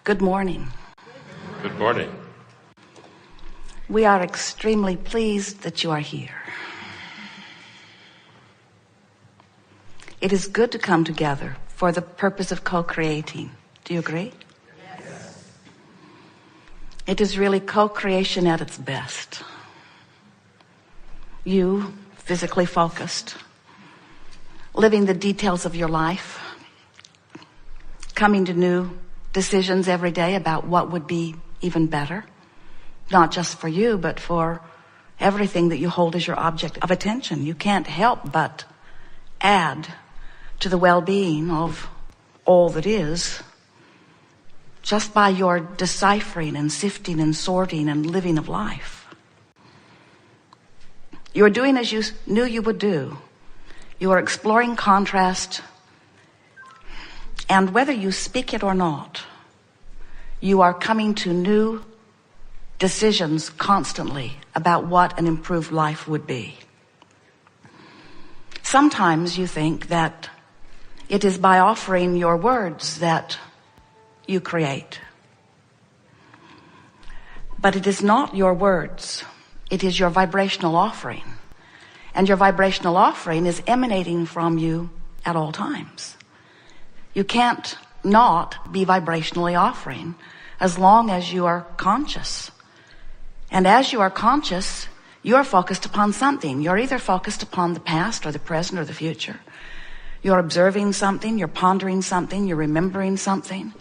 Good morning. Good morning. We are extremely pleased that you are here. It is good to come together for the purpose of co-creating. Do you agree? Yes. It is really co-creation at its best. You, physically focused, living the details of your life, coming to new decisions every day about what would be even better, not just for you, but for everything that you hold as your object of attention. You can't help but add to the well-being of all that is just by your deciphering and sifting and sorting and living of life. You are doing as you knew you would do. You are exploring contrast, and whether you speak it or not, you are coming to new decisions constantly about what an improved life would be. Sometimes you think that it is by offering your words that you create. But it is not your words. It is your vibrational offering. And your vibrational offering is emanating from you at all times. You can't not be vibrationally offering as long as you are conscious. And as you are conscious, you are focused upon something. You're either focused upon the past or the present or the future. You're observing something, you're pondering something, you're remembering something.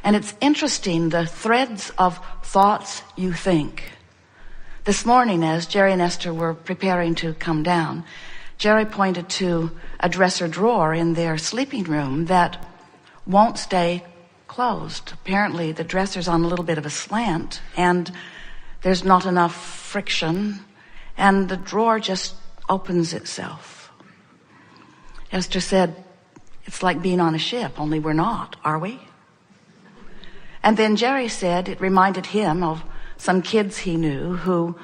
And it's interesting, the threads of thoughts you think. This morning, as Jerry and Esther were preparing to come down, Jerry pointed to a dresser drawer in their sleeping room that won't stay closed. Apparently, the dresser's on a little bit of a slant, and there's not enough friction, and the drawer just opens itself. Esther said, it's like being on a ship, only we're not, are we? And then Jerry said it reminded him of some kids he knew who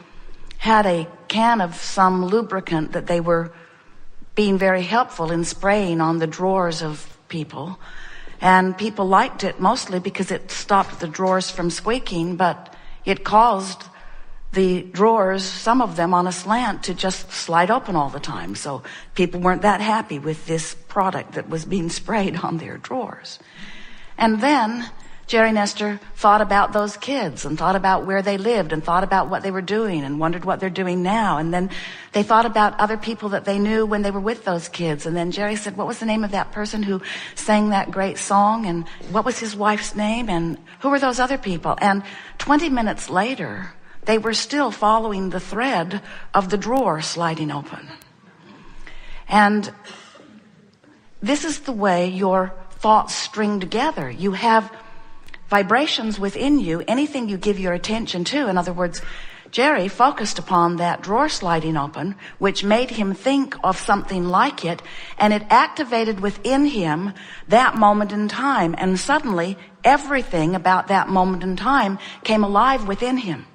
had a can of some lubricant that they were being very helpful in spraying on the drawers of people. And people liked it mostly because it stopped the drawers from squeaking, but it caused the drawers, some of them on a slant, to just slide open all the time. So people weren't that happy with this product that was being sprayed on their drawers. And then Jerry and Esther thought about those kids and thought about where they lived and thought about what they were doing and wondered what they're doing now. And then they thought about other people that they knew when they were with those kids. And then Jerry said, what was the name of that person who sang that great song? And what was his wife's name? And who were those other people? And 20 minutes later, they were still following the thread of the drawer sliding open. And this is the way your thoughts string together. You have vibrations within you, anything you give your attention to. In other words, Jerry focused upon that drawer sliding open, which made him think of something like it, and it activated within him that moment in time. And suddenly, everything about that moment in time came alive within him.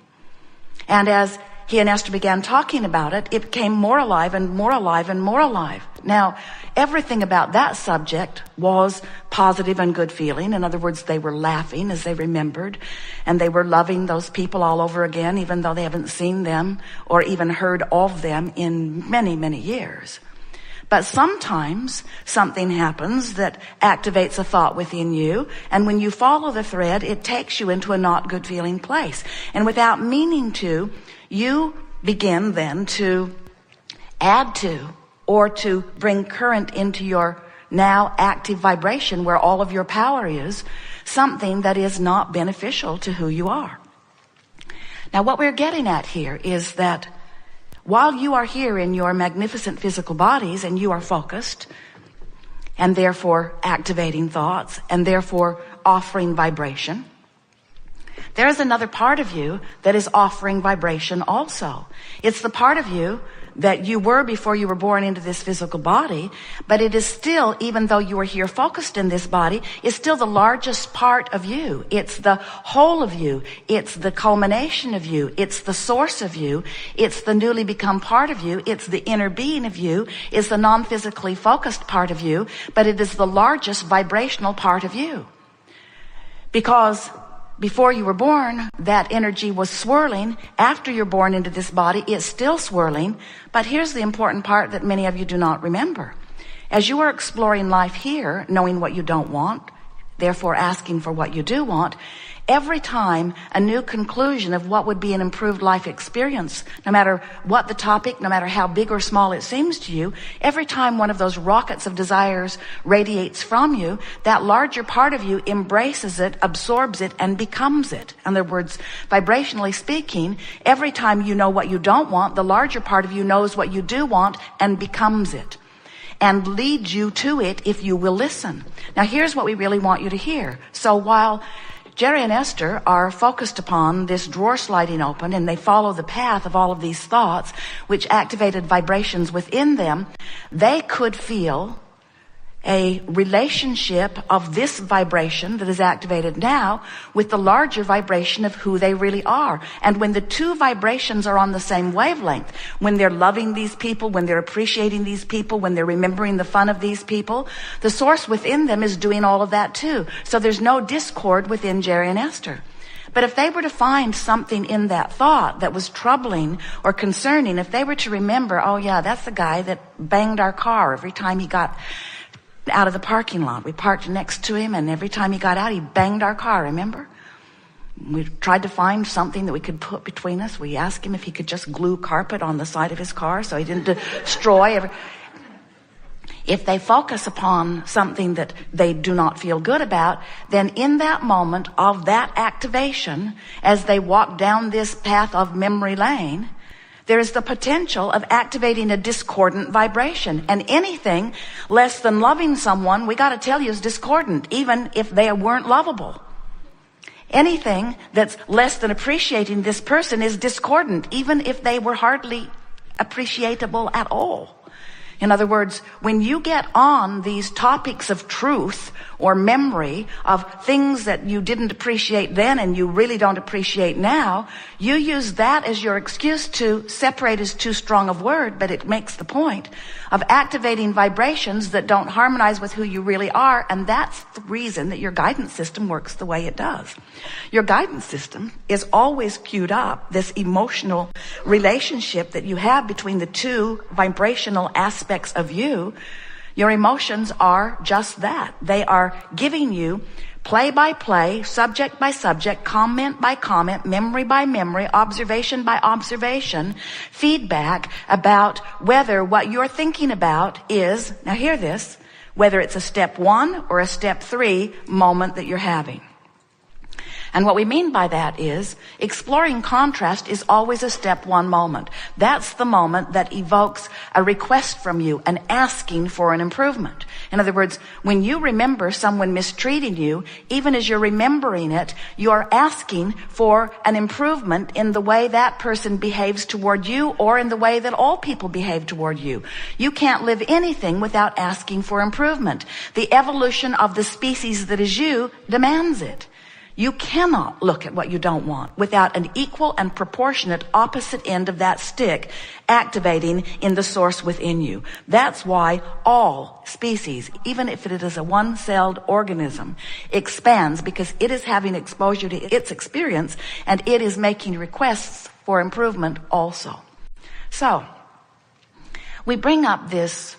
And as he and Esther began talking about it, it became more alive and more alive and more alive. Now, everything about that subject was positive and good feeling. In other words, they were laughing as they remembered, and they were loving those people all over again, even though they haven't seen them or even heard of them in many, many years. But sometimes something happens that activates a thought within you, and when you follow the thread, it takes you into a not good feeling place. And without meaning to, you begin then to add to or to bring current into your now active vibration where all of your power is, something that is not beneficial to who you are. Now, what we're getting at here is that while you are here in your magnificent physical bodies and you are focused and therefore activating thoughts and therefore offering vibration, there is another part of you that is offering vibration also. It's the part of you that you were before you were born into this physical body, but it is still, even though you are here focused in this body, it's still the largest part of you. It's the whole of you. It's the culmination of you. It's the source of you. It's the newly become part of you. It's the inner being of you. It's the non-physically focused part of you, but it is the largest vibrational part of you. Because Before you were born, that energy was swirling. After you're born into this body, it's still swirling. But here's the important part that many of you do not remember. As you are exploring life here, knowing what you don't want, therefore asking for what you do want, every time a new conclusion of what would be an improved life experience, no matter what the topic, no matter how big or small it seems to you, every time one of those rockets of desires radiates from you, that larger part of you embraces it, absorbs it, and becomes it. In other words, vibrationally speaking, every time you know what you don't want, the larger part of you knows what you do want and becomes it, and leads you to it if you will listen. Now here's what we really want you to hear. So while Jerry and Esther are focused upon this drawer sliding open, and they follow the path of all of these thoughts which activated vibrations within them, they could feel a relationship of this vibration that is activated now with the larger vibration of who they really are. And when the two vibrations are on the same wavelength, when they're loving these people, when they're appreciating these people, when they're remembering the fun of these people, the source within them is doing all of that too. So there's no discord within Jerry and Esther. But if they were to find something in that thought that was troubling or concerning, if they were to remember, oh yeah, that's the guy that banged our car every time he got out of the parking lot. We parked next to him, and every time he got out, he banged our car, remember? We tried to find something that we could put between us. We asked him if he could just glue carpet on the side of his car so he didn't destroy every... If they focus upon something that they do not feel good about, then in that moment of that activation, as they walk down this path of memory lane, there is the potential of activating a discordant vibration. And anything less than loving someone, we got to tell you, is discordant, even if they weren't lovable. Anything that's less than appreciating this person is discordant, even if they were hardly appreciable at all. In other words, when you get on these topics of truth or memory of things that you didn't appreciate then and you really don't appreciate now, you use that as your excuse to separate is too strong a word, but it makes the point of activating vibrations that don't harmonize with who you really are. And that's the reason that your guidance system works the way it does. Your guidance system is always queued up, this emotional relationship that you have between the two vibrational aspects of you. Your emotions are just that. They are giving you play by play, subject by subject, comment by comment, memory by memory, observation by observation, feedback about whether what you're thinking about is, now hear this, whether it's a step 1 or a step 3 moment that you're having. And what we mean by that is exploring contrast is always a step 1 moment. That's the moment that evokes a request from you, an asking for an improvement. In other words, when you remember someone mistreating you, even as you're remembering it, you're asking for an improvement in the way that person behaves toward you or in the way that all people behave toward you. You can't live anything without asking for improvement. The evolution of the species that is you demands it. You cannot look at what you don't want without an equal and proportionate opposite end of that stick activating in the source within you. That's why all species, even if it is a one-celled organism, expands, because it is having exposure to its experience and it is making requests for improvement also. So, we bring up this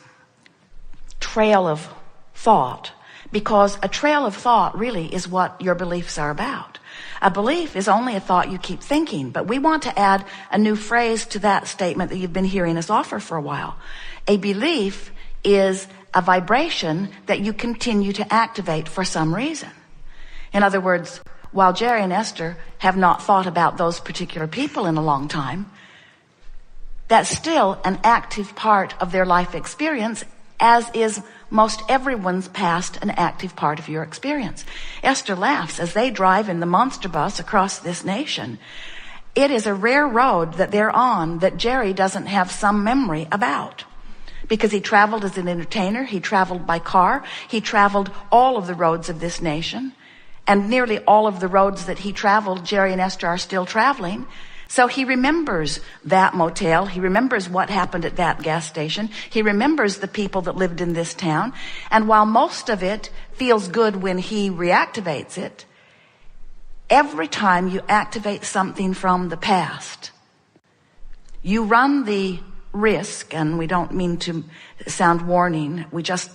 trail of thought because a trail of thought really is what your beliefs are about. A belief is only a thought you keep thinking, but we want to add a new phrase to that statement that you've been hearing us offer for a while. A belief is a vibration that you continue to activate for some reason. In other words, while Jerry and Esther have not thought about those particular people in a long time, that's still an active part of their life experience, as is most everyone's past an active part of your experience. Esther laughs as they drive in the monster bus across this nation. It is a rare road that they're on that Jerry doesn't have some memory about, because he traveled as an entertainer, he traveled by car, he traveled all of the roads of this nation, and nearly all of the roads that he traveled, Jerry and Esther are still traveling. So he remembers that motel. He remembers what happened at that gas station. He remembers the people that lived in this town. And while most of it feels good when he reactivates it, every time you activate something from the past, you run the risk, and we don't mean to sound warning, we just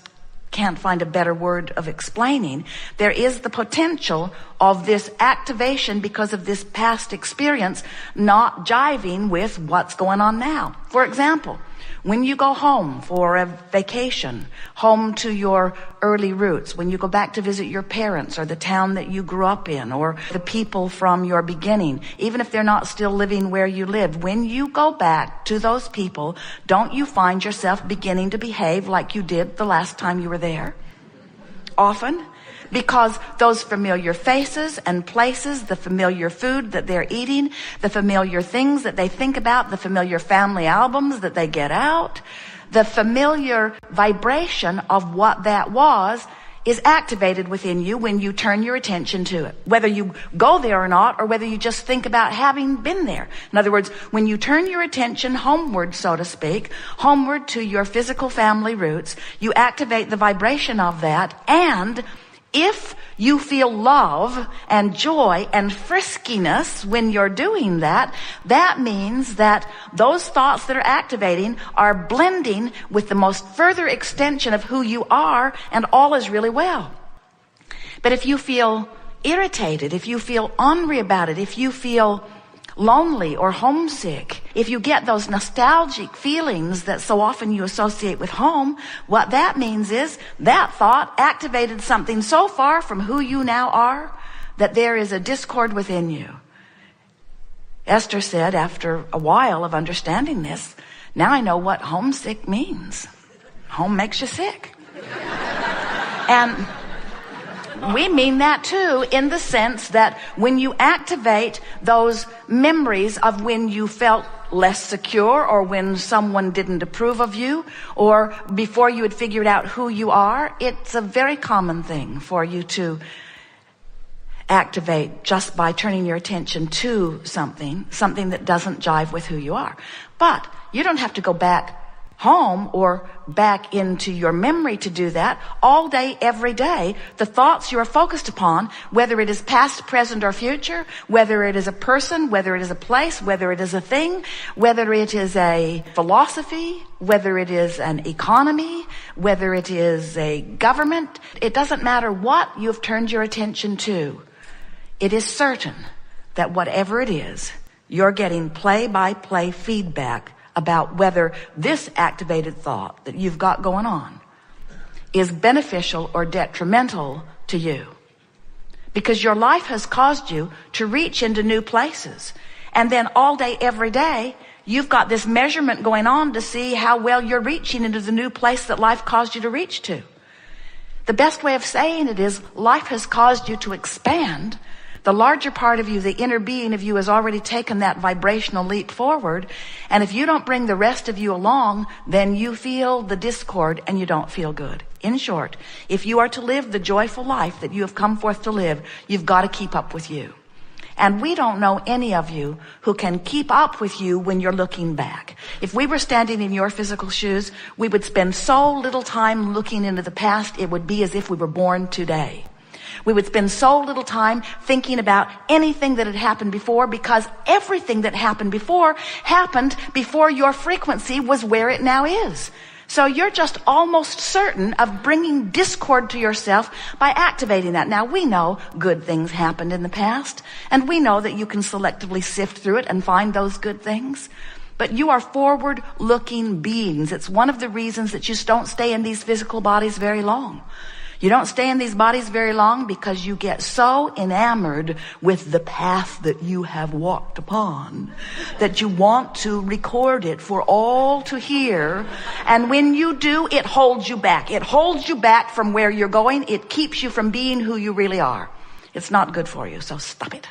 can't find a better word of explaining. There is the potential of this activation because of this past experience not jiving with what's going on now. For example, when you go home for a vacation, home to your early roots, when you go back to visit your parents or the town that you grew up in or the people from your beginning, even if they're not still living where you lived, when you go back to those people, don't you find yourself beginning to behave like you did the last time you were there? Often. Because those familiar faces and places, the familiar food that they're eating, the familiar things that they think about, the familiar family albums that they get out, the familiar vibration of what that was is activated within you when you turn your attention to it. Whether you go there or not, or whether you just think about having been there. In other words, when you turn your attention homeward, so to speak, homeward to your physical family roots, you activate the vibration of that, and if you feel love and joy and friskiness when you're doing that, that means that those thoughts that are activating are blending with the most further extension of who you are, and all is really well. But if you feel irritated, if you feel ornery about it, if you feel lonely or homesick, if you get those nostalgic feelings that so often you associate with home, what that means is that thought activated something so far from who you now are that there is a discord within you. Esther said, after a while of understanding this, now I know what homesick means. Home makes you sick. And we mean that too, in the sense that when you activate those memories of when you felt less secure, or when someone didn't approve of you, or before you had figured out who you are, it's a very common thing for you to activate just by turning your attention to something that doesn't jive with who you are. But you don't have to go back home or back into your memory to do that. All day, every day, the thoughts you are focused upon, whether it is past, present, or future, whether it is a person, whether it is a place, whether it is a thing, whether it is a philosophy, whether it is an economy, whether it is a government, it doesn't matter what you have turned your attention to. It is certain that whatever it is, you're getting play-by-play feedback about whether this activated thought that you've got going on is beneficial or detrimental to you. Because your life has caused you to reach into new places. And then all day, every day, you've got this measurement going on to see how well you're reaching into the new place that life caused you to reach to. The best way of saying it is life has caused you to expand. The larger part of you, the inner being of you, has already taken that vibrational leap forward. And if you don't bring the rest of you along, then you feel the discord and you don't feel good. In short, if you are to live the joyful life that you have come forth to live, you've got to keep up with you. And we don't know any of you who can keep up with you when you're looking back. If we were standing in your physical shoes, we would spend so little time looking into the past, it would be as if we were born today. We would spend so little time thinking about anything that had happened before, because everything that happened before your frequency was where it now is. So you're just almost certain of bringing discord to yourself by activating that. Now, we know good things happened in the past, and we know that you can selectively sift through it and find those good things. But you are forward-looking beings. It's one of the reasons that you just don't stay in these physical bodies very long. You don't stay in these bodies very long because you get so enamored with the path that you have walked upon that you want to record it for all to hear. And when you do, it holds you back. It holds you back from where you're going. It keeps you from being who you really are. It's not good for you, so stop it.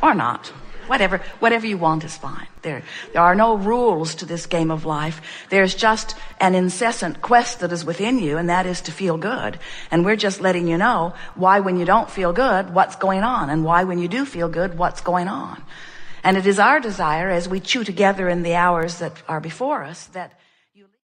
Or not. Whatever you want is fine. There are no rules to this game of life. There's just an incessant quest that is within you, and that is to feel good. And we're just letting you know why, when you don't feel good, what's going on, and why, when you do feel good, what's going on. And it is our desire, as we chew together in the hours that are before us, that